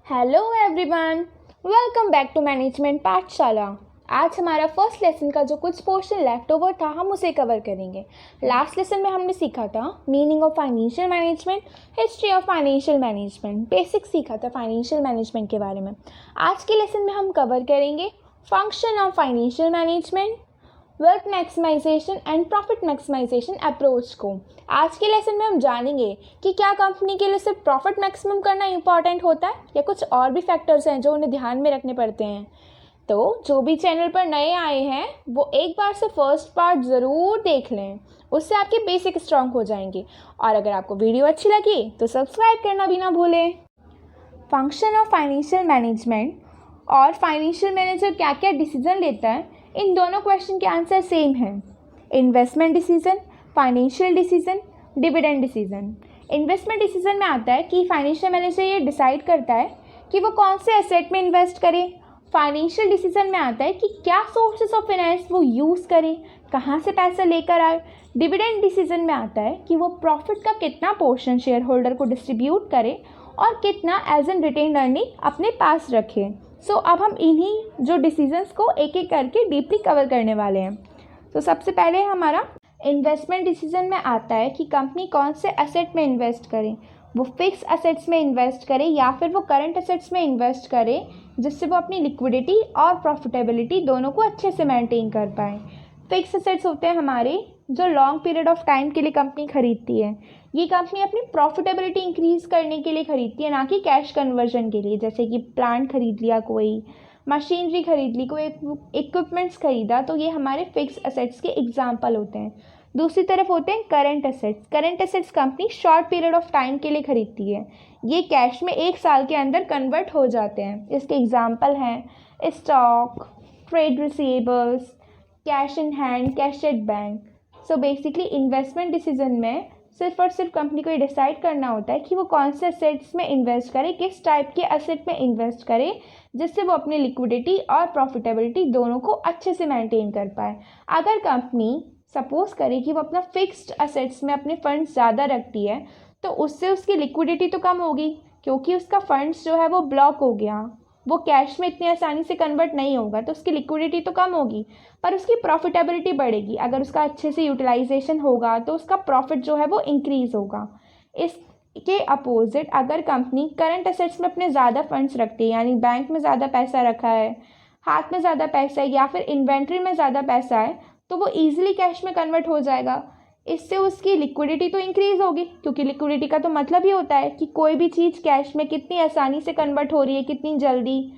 Hello everyone, welcome back to management Pathshala. आज हमारा first lesson का जो कुछ पोर्शन लेफ्ट ओवर था हम उसे कवर करेंगे। लास्ट लेसन में हमने सीखा था meaning of financial management, history of financial management, basic सीखा था फाइनेंशियल मैनेजमेंट के बारे में। आज के लेसन में हम कवर करेंगे function of financial management, wealth maximization and profit maximization approach को। आज के लेसन में हम जानेंगे कि क्या कंपनी के लिए सिर्फ प्रॉफिट मैक्सिमम करना इंपॉर्टेंट होता है या कुछ और भी फैक्टर्स हैं जो उन्हें ध्यान में रखने पड़ते हैं। तो जो भी चैनल पर नए आए हैं वो एक बार से फर्स्ट पार्ट ज़रूर देख लें, उससे आपके बेसिक स्ट्रांग हो जाएंगे। और अगर आपको वीडियो अच्छी लगी तो सब्सक्राइब करना भी ना भूलें। फंक्शन ऑफ फाइनेंशियल मैनेजमेंट और फाइनेंशियल मैनेजर क्या क्या डिसीजन लेता है, इन दोनों क्वेश्चन के आंसर सेम हैं। Investment decision, financial decision, dividend decision. Investment decision में आता है कि फाइनेंशियल मैनेजर ये डिसाइड करता है कि वो कौन से एसेट में इन्वेस्ट करे। फाइनेंशियल डिसीजन में आता है कि क्या सोर्सेस ऑफ फाइनेंस वो यूज़ करे, कहाँ से पैसा लेकर आए। डिविडेंड डिसीजन में आता है कि वो प्रॉफिट का कितना पोर्शन शेयर होल्डर को डिस्ट्रीब्यूट करे और कितना एज एन रिटेन अर्निंग अपने पास रखे। सो अब हम इन्हीं जो डिसीजंस को एक एक करके डीपली कवर करने वाले हैं। तो सबसे पहले हमारा इन्वेस्टमेंट डिसीजन में आता है कि कंपनी कौन से एसेट में इन्वेस्ट करे। वो फिक्स एसेट्स में इन्वेस्ट करे या फिर वो करंट एसेट्स में इन्वेस्ट करे, जिससे वो अपनी लिक्विडिटी और प्रॉफिटेबिलिटी दोनों को अच्छे से मेंटेन कर पाए। फिक्स एसेट्स होते हैं हमारे जो लॉन्ग पीरियड ऑफ टाइम के लिए कंपनी खरीदती है। ये कंपनी अपनी प्रॉफिटेबिलिटी इंक्रीज़ करने के लिए खरीदती है, ना कि कैश कन्वर्जन के लिए। जैसे कि प्लांट खरीद लिया, कोई मशीनरी खरीद ली, कोई इक्विपमेंट्स खरीदा, तो ये हमारे फिक्स एसेट्स के एग्जांपल होते हैं। दूसरी तरफ होते हैं current assets. Current assets company short period of time के लिए खरीदती है। ये कैश में 1 साल के अंदर कन्वर्ट हो जाते हैं। इसके एग्जाम्पल हैं stock, trade receivables, cash in hand, cash at bank. So basically investment decision में सिर्फ और सिर्फ कंपनी को ये डिसाइड करना होता है कि वो कौन से एसेट्स में इन्वेस्ट करे, किस टाइप के एसेट में इन्वेस्ट करे, जिससे वो अपनी लिक्विडिटी और प्रॉफिटेबिलिटी दोनों को अच्छे से मेंटेन कर पाए। अगर कंपनी सपोज करे कि वो अपना फिक्स्ड एसेट्स में अपने फंड्स ज़्यादा रखती है, तो उससे उसकी लिक्विडिटी तो कम होगी, क्योंकि उसका फंड्स जो है वो ब्लॉक हो गया, वो कैश में इतनी आसानी से कन्वर्ट नहीं होगा, तो उसकी लिक्विडिटी तो कम होगी, पर उसकी प्रॉफिटेबिलिटी बढ़ेगी। अगर उसका अच्छे से यूटिलाइजेशन होगा तो उसका प्रॉफिट जो है वो इंक्रीज़ होगा। इसके अपोजिट अगर कंपनी करंट एसेट्स में अपने ज़्यादा फंड्स रखती है, यानी बैंक में ज़्यादा पैसा रखा है, हाथ में ज़्यादा पैसा है या फिर इन्वेंट्री में ज़्यादा पैसा है, तो वो ईजिली कैश में कन्वर्ट हो जाएगा। इससे उसकी लिक्विडिटी तो इंक्रीज़ होगी, क्योंकि लिक्विडिटी का तो मतलब ही होता है कि कोई भी चीज़ कैश में कितनी आसानी से कन्वर्ट हो रही है, कितनी जल्दी।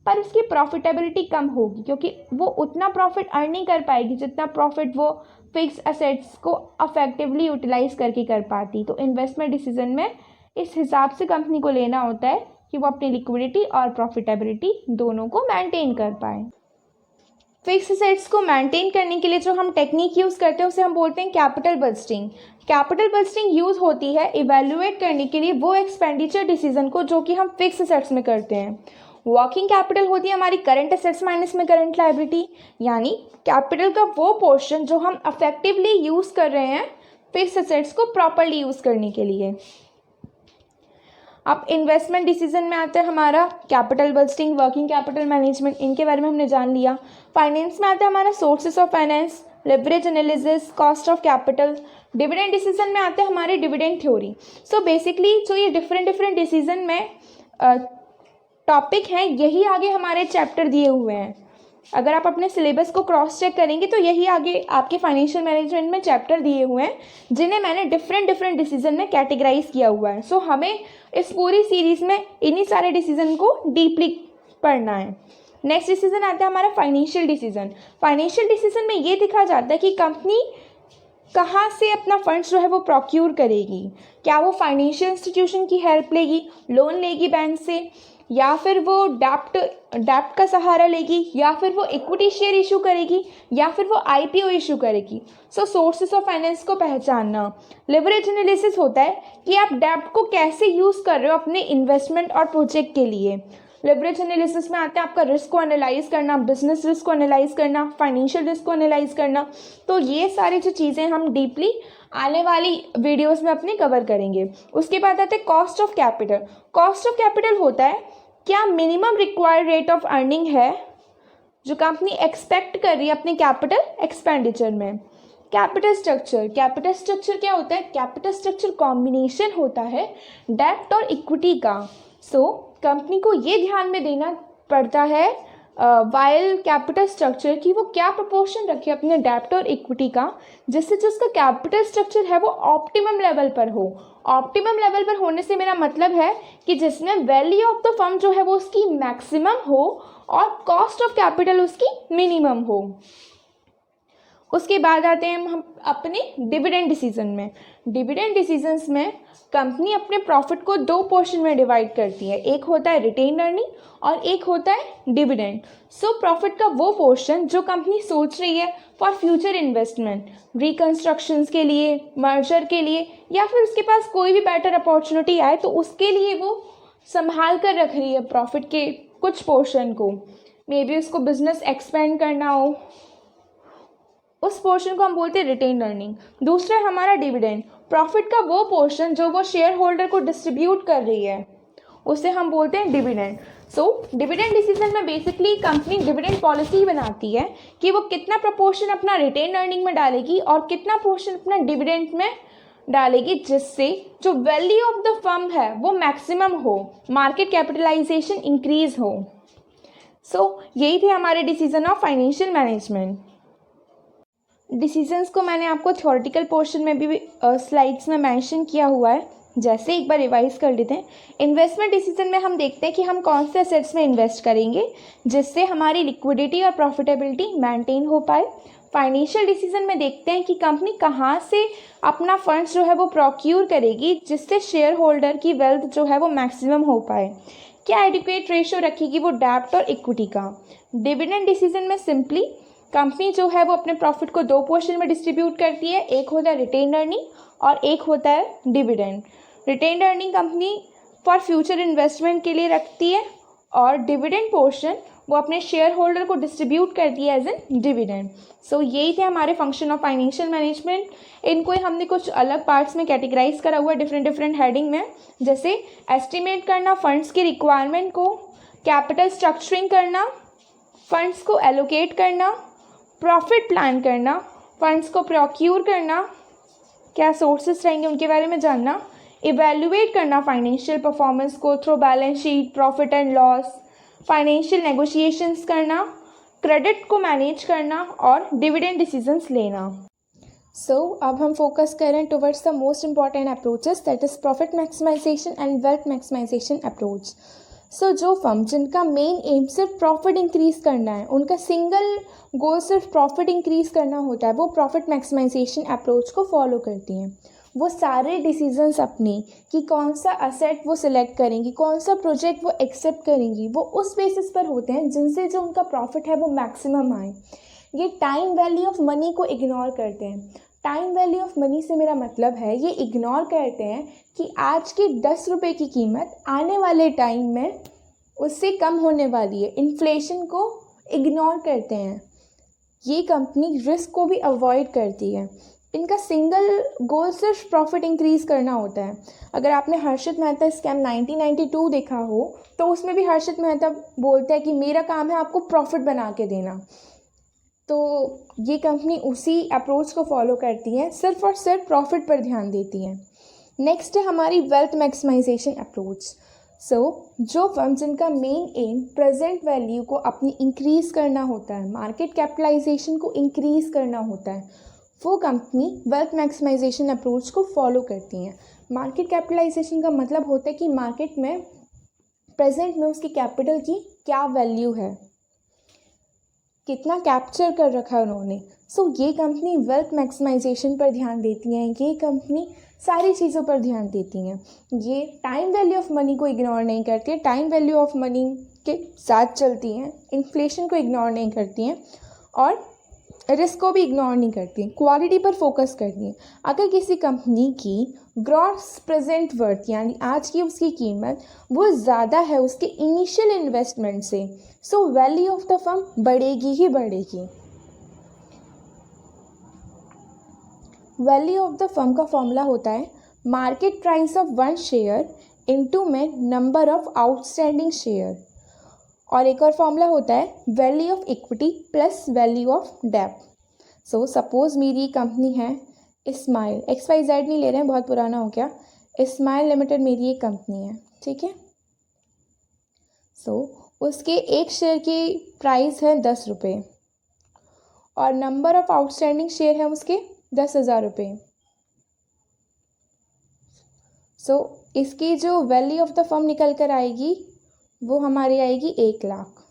पर उसकी प्रॉफिटेबिलिटी कम होगी, क्योंकि वो उतना प्रॉफिट अर्न नहीं कर पाएगी जितना प्रॉफिट वो फिक्स एसेट्स को अफेक्टिवली यूटिलाइज करके कर पाती। तो इन्वेस्टमेंट डिसीजन में इस हिसाब से कंपनी को लेना होता है कि वो अपनी लिक्विडिटी और प्रॉफिटेबिलिटी दोनों को मेंटेन कर पाए। फिक्स एसेट्स को मेंटेन करने के लिए जो हम टेक्निक यूज़ करते हैं उसे हम बोलते हैं capital budgeting. Capital budgeting use होती है इवेल्युएट करने के लिए वो एक्सपेंडिचर डिसीजन को जो कि हम फिक्स एसेट्स में करते हैं। वर्किंग कैपिटल होती है हमारी करंट एसेट्स माइनस में करंट लायबिलिटी, यानी कैपिटल का वो पोर्शन जो हम अफेक्टिवली यूज़ कर रहे हैं फिक्स एसेट्स को प्रॉपरली यूज़ करने के लिए। अब इन्वेस्टमेंट डिसीजन में आता है हमारा capital budgeting, working capital management, इनके बारे में हमने जान लिया। फाइनेंस में आता है हमारा sources of finance, leverage analysis, cost of capital. Dividend decision में आते हैं हमारे डिविडेंड थ्योरी। सो बेसिकली जो ये डिफरेंट डिसीजन में टॉपिक हैं, यही आगे हमारे चैप्टर दिए हुए हैं। अगर आप अपने सिलेबस को क्रॉस चेक करेंगे तो यही आगे आपके फाइनेंशियल मैनेजमेंट में चैप्टर दिए हुए हैं, जिन्हें मैंने डिफरेंट डिसीजन में कैटेगराइज किया हुआ है। सो हमें इस पूरी सीरीज़ में इन्हीं सारे डिसीजन को डीपली पढ़ना है। नेक्स्ट डिसीजन आता है हमारा फाइनेंशियल डिसीजन। फाइनेंशियल डिसीजन में ये देखा जाता है कि कंपनी कहाँ से अपना फंड्स जो है वो प्रोक्यूर करेगी। क्या वो फाइनेंशियल इंस्टीट्यूशन की हेल्प लेगी, लोन लेगी बैंक से, या फिर वो डेप्ट का सहारा लेगी, या फिर वो इक्विटी शेयर इशू करेगी, या फिर वो आईपीओ इशू करेगी। सो सोर्सेस ऑफ फाइनेंस को पहचानना। लेवरेज एनालिसिस होता है कि आप डेप्ट को कैसे यूज़ कर रहे हो अपने इन्वेस्टमेंट और प्रोजेक्ट के लिए। लेवरेज एनालिसिस में आता है आपका रिस्क को एनालाइज करना, बिजनेस रिस्क को एनालाइज करना, फाइनेंशियल रिस्क को एनालाइज करना। तो ये सारी जो चीज़ें हम डीपली आने वाली वीडियोस में अपने कवर करेंगे। उसके बाद आते हैं cost of capital. Cost of capital होता है क्या minimum required rate of earning है जो कंपनी एक्सपेक्ट कर रही है अपने कैपिटल एक्सपेंडिचर में। कैपिटल स्ट्रक्चर क्या होता है? कैपिटल स्ट्रक्चर कॉम्बिनेशन होता है डेब्ट और इक्विटी का। कंपनी को ये ध्यान में देना पड़ता है वाइल कैपिटल स्ट्रक्चर की वो क्या प्रोपोर्शन रखे अपने डेब्ट और इक्विटी का, जिससे जो उसका कैपिटल स्ट्रक्चर है वो ऑप्टिमम लेवल पर हो। ऑप्टिमम लेवल पर होने से मेरा मतलब है कि जिसमें वैल्यू ऑफ द फर्म जो है वो उसकी मैक्सिमम हो और कॉस्ट ऑफ कैपिटल उसकी मिनिमम हो। उसके बाद आते हैं हम अपने डिविडेंड डिसीजन में। डिविडेंड डिसीजंस में कंपनी अपने प्रॉफिट को दो पोर्शन में डिवाइड करती है, एक होता है रिटेन अर्निंग और एक होता है डिविडेंड। प्रॉफिट का वो पोर्शन जो कंपनी सोच रही है फॉर फ्यूचर इन्वेस्टमेंट, रिकन्स्ट्रक्शंस के लिए, मर्जर के लिए, या फिर उसके पास कोई भी बेटर अपॉर्चुनिटी आए तो उसके लिए वो संभाल कर रख रही है प्रॉफिट के कुछ पोर्शन को। मे बी उसको बिजनेस एक्सपेंड करना हो, उस पोर्शन को हम बोलते हैं रिटेन अर्निंग। दूसरा है हमारा डिविडेंड, प्रॉफिट का वो पोर्शन जो वो शेयर होल्डर को डिस्ट्रीब्यूट कर रही है उसे हम बोलते हैं डिविडेंड। डिविडेंड डिसीजन में बेसिकली कंपनी डिविडेंड पॉलिसी बनाती है कि वो कितना प्रपोर्शन अपना रिटेन अर्निंग में डालेगी और कितना पोर्शन अपना डिविडेंड में डालेगी, जिससे जो वैल्यू ऑफ द फर्म है वो मैक्सिमम हो, मार्केट कैपिटलाइजेशन इंक्रीज हो। यही थे हमारे decision of financial management. Decisions को मैंने आपको थ्योरेटिकल पोर्शन में भी स्लाइड्स में मेंशन किया हुआ है, जैसे एक बार रिवाइज कर लेते हैं। इन्वेस्टमेंट डिसीजन में हम देखते हैं कि हम कौन से एसेट्स में इन्वेस्ट करेंगे जिससे हमारी लिक्विडिटी और प्रॉफिटेबिलिटी मेंटेन हो पाए। फाइनेंशियल डिसीजन में देखते हैं कि कंपनी कहाँ से अपना फंड्स जो है वो प्रोक्यूर करेगी जिससे शेयर होल्डर की वेल्थ जो है वो मैक्सिमम हो पाए। क्या एडिक्वेट रेशियो रखेगी वो डेब्ट और इक्विटी का। डिविडेंड डिसीजन में सिंपली कंपनी जो है वो अपने प्रॉफिट को दो पोर्शन में डिस्ट्रीब्यूट करती है, एक होता है रिटेन अर्निंग और एक होता है dividend. Retain earning company for future investment के लिए रखती है और डिविडेंड पोर्शन वो अपने शेयर होल्डर को डिस्ट्रीब्यूट करती है एज एन डिविडेंड। यही थे हमारे फंक्शन ऑफ फाइनेंशियल मैनेजमेंट। इनको हमने कुछ अलग पार्ट्स में कैटेगराइज करा हुआ है डिफरेंट हेडिंग में, जैसे एस्टिमेट करना फंड्स की रिक्वायरमेंट को, कैपिटल स्ट्रक्चरिंग करना, फंड्स को एलोकेट करना, प्रॉफिट प्लान करना, फंड्स को प्रोक्यूर करना, क्या सोर्सेस रहेंगे उनके बारे में जानना, इवेल्युएट करना फाइनेंशियल परफॉर्मेंस को through balance sheet, profit and loss, financial negotiations करना, क्रेडिट को मैनेज करना और डिविडेंड डिसीजंस लेना। अब हम फोकस करें towards the most important approaches, that is profit maximization and wealth maximization approach. जो फर्म जिनका मेन एम सिर्फ प्रॉफिट इंक्रीज़ करना है, उनका सिंगल गोल सिर्फ प्रॉफिट इंक्रीज़ करना होता है, वो प्रॉफिट मैक्सिमाइजेशन अप्रोच को फॉलो करती हैं। वो सारे डिसीजंस अपने कि कौन सा असेट वो सिलेक्ट करेंगी, कौन सा प्रोजेक्ट वो एक्सेप्ट करेंगी, वो उस बेसिस पर होते हैं जिनसे जो उनका प्रॉफिट है वो मैक्सिमम आए। ये टाइम वैल्यू ऑफ मनी को इग्नोर करते हैं। टाइम वैल्यू ऑफ मनी से मेरा मतलब है ये इग्नोर करते हैं कि आज की 10 रुपये की कीमत आने वाले टाइम में उससे कम होने वाली है। इन्फ्लेशन को इग्नोर करते हैं। ये कंपनी रिस्क को भी अवॉइड करती है। इनका सिंगल गोल सिर्फ प्रॉफिट इंक्रीज़ करना होता है। अगर आपने हर्षित मेहता स्कैम 1992 देखा हो तो उसमें भी हर्षित मेहता बोलता है कि मेरा काम है आपको प्रॉफिट बना के देना। तो ये कंपनी उसी अप्रोच को फॉलो करती है, सिर्फ और सिर्फ प्रॉफिट पर ध्यान देती है। नेक्स्ट है हमारी वेल्थ मैक्सिमाइजेशन अप्रोच। जो फर्म जिनका मेन एम प्रेजेंट वैल्यू को अपनी इंक्रीज़ करना होता है, मार्केट कैपिटलाइजेशन को इंक्रीज़ करना होता है, वो कंपनी वेल्थ मैक्सिमाइजेशन अप्रोच को फॉलो करती हैं। मार्केट कैपिटलाइजेशन का मतलब होता है कि मार्केट में प्रेजेंट में उसकी कैपिटल की क्या वैल्यू है, कितना कैप्चर कर रखा है उन्होंने। ये कंपनी वेल्थ मैक्सिमाइजेशन पर ध्यान देती हैं। ये कंपनी सारी चीज़ों पर ध्यान देती हैं। ये टाइम वैल्यू ऑफ मनी को इग्नोर नहीं करती है, टाइम वैल्यू ऑफ मनी के साथ चलती हैं, इन्फ्लेशन को इग्नोर नहीं करती हैं और रिस्क को भी इग्नोर नहीं करती हैं, क्वालिटी पर फोकस करती हैं। अगर किसी कंपनी की ग्रॉस प्रेजेंट वर्थ यानी आज की उसकी कीमत वो ज़्यादा है उसके इनिशियल इन्वेस्टमेंट से, वैल्यू ऑफ द फर्म बढ़ेगी ही बढ़ेगी। वैल्यू ऑफ द फर्म का फॉर्मूला होता है market price of one share into में नंबर ऑफ आउटस्टैंडिंग शेयर, और एक और फॉर्मूला होता है value of equity plus value of डेब्ट। सो सपोज मेरी कंपनी है स्माइल, XYZ नहीं ले रहे हैं, बहुत पुराना हो गया, स्माइल लिमिटेड मेरी एक कंपनी है, ठीक है। सो उसके एक शेयर की प्राइस है 10 रुपये और नंबर ऑफ आउटस्टैंडिंग शेयर है उसके 10,000 रुपये। सो इसकी जो वैल्यू ऑफ द फर्म निकल कर आएगी वो हमारी आएगी 1 लाख,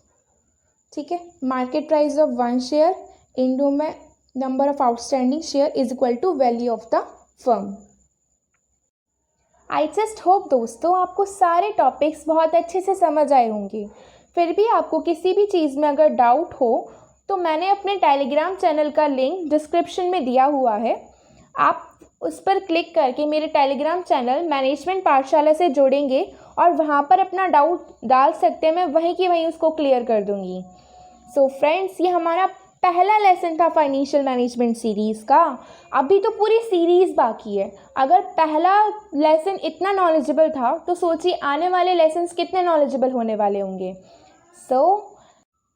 ठीक है। Market price of 1 share into में number of outstanding share is equal to value of the firm. I just hope दोस्तों आपको सारे टॉपिक्स बहुत अच्छे से समझ आए होंगे। फिर भी आपको किसी भी चीज़ में अगर डाउट हो तो मैंने अपने टेलीग्राम चैनल का लिंक डिस्क्रिप्शन में दिया हुआ है, आप उस पर क्लिक करके मेरे टेलीग्राम चैनल मैनेजमेंट पाठशाला से जोड़ेंगे और वहाँ पर अपना डाउट डाल सकते हैं, मैं वहीं की वहीं उसको क्लियर कर दूँगी। सो फ्रेंड्स, ये हमारा पहला लेसन था फाइनेंशियल मैनेजमेंट सीरीज़ का। अभी तो पूरी सीरीज़ बाकी है। अगर पहला लेसन इतना नॉलेजेबल था तो सोचिए आने वाले लेसन्स कितने नॉलेजेबल होने वाले होंगे। सो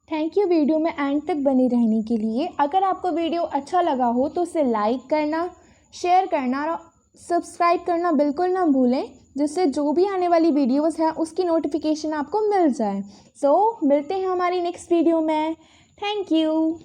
थैंक यू वीडियो में एंड तक बने रहने के लिए। अगर आपको वीडियो अच्छा लगा हो तो उसे लाइक करना, शेयर करना और सब्सक्राइब करना बिल्कुल ना भूलें, जिससे जो भी आने वाली वीडियोस हैं उसकी नोटिफिकेशन आपको मिल जाए। सो मिलते हैं हमारी नेक्स्ट वीडियो में। Thank you.